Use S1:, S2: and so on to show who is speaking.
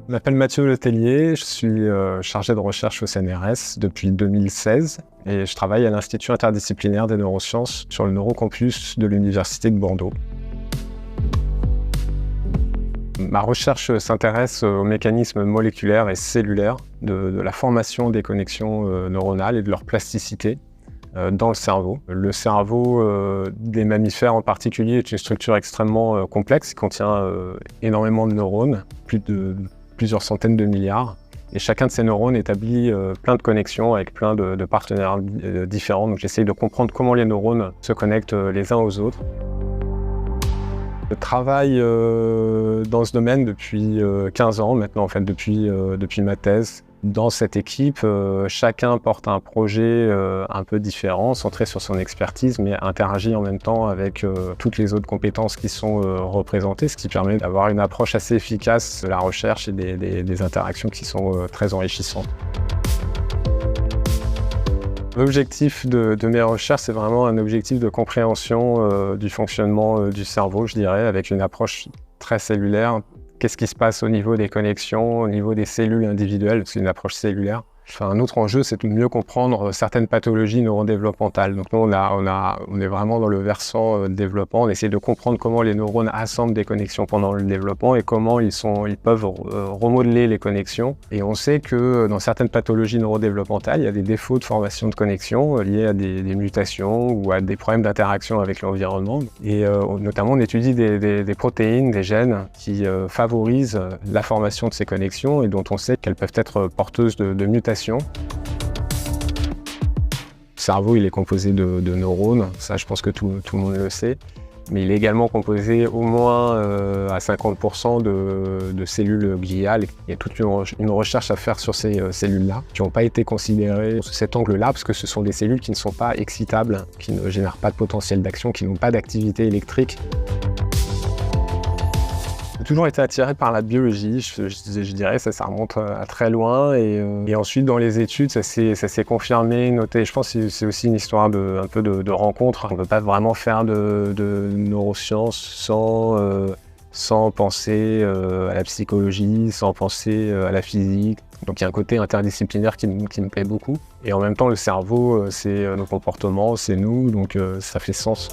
S1: Je m'appelle Mathieu Letellier, je suis chargé de recherche au CNRS depuis 2016 et je travaille à l'Institut interdisciplinaire des neurosciences sur le neurocampus de l'Université de Bordeaux. Ma recherche s'intéresse aux mécanismes moléculaires et cellulaires de la formation des connexions neuronales et de leur plasticité dans le cerveau. Le cerveau des mammifères en particulier est une structure extrêmement complexe, qui contient énormément de neurones, plusieurs centaines de milliards. Et chacun de ces neurones établit plein de connexions avec plein de partenaires différents. Donc j'essaye de comprendre comment les neurones se connectent les uns aux autres. Je travaille dans ce domaine depuis 15 ans maintenant, en fait, depuis ma thèse. Dans cette équipe, chacun porte un projet un peu différent, centré sur son expertise, mais interagit en même temps avec toutes les autres compétences qui sont représentées, ce qui permet d'avoir une approche assez efficace de la recherche et des interactions qui sont très enrichissantes. L'objectif de mes recherches, c'est vraiment un objectif de compréhension du fonctionnement du cerveau, je dirais, avec une approche très cellulaire. Qu'est-ce qui se passe au niveau des connexions, au niveau des cellules individuelles, c'est une approche cellulaire. Enfin, un autre enjeu, c'est de mieux comprendre certaines pathologies neurodéveloppementales. Donc nous, on est vraiment dans le versant développement. On essaie de comprendre comment les neurones assemblent des connexions pendant le développement et comment ils peuvent remodeler les connexions. Et on sait que dans certaines pathologies neurodéveloppementales, il y a des défauts de formation de connexions liés à des mutations ou à des problèmes d'interaction avec l'environnement. Et notamment, on étudie des protéines, des gènes qui favorisent la formation de ces connexions et dont on sait qu'elles peuvent être porteuses de mutations. Le cerveau, il est composé de neurones, ça je pense que tout le monde le sait, mais il est également composé au moins à 50% de cellules gliales. Il y a toute une recherche à faire sur ces cellules-là, qui n'ont pas été considérées sous cet angle-là, parce que ce sont des cellules qui ne sont pas excitables, qui ne génèrent pas de potentiel d'action, qui n'ont pas d'activité électrique. J'ai toujours été attiré par la biologie, je dirais, ça remonte à très loin. Et ensuite, dans les études, ça s'est confirmé, noté. Je pense que c'est aussi une histoire un peu de rencontre. On ne peut pas vraiment faire de neurosciences sans penser à la psychologie, sans penser à la physique. Donc il y a un côté interdisciplinaire qui me plaît beaucoup. Et en même temps, le cerveau, c'est nos comportements, c'est nous, donc ça fait sens.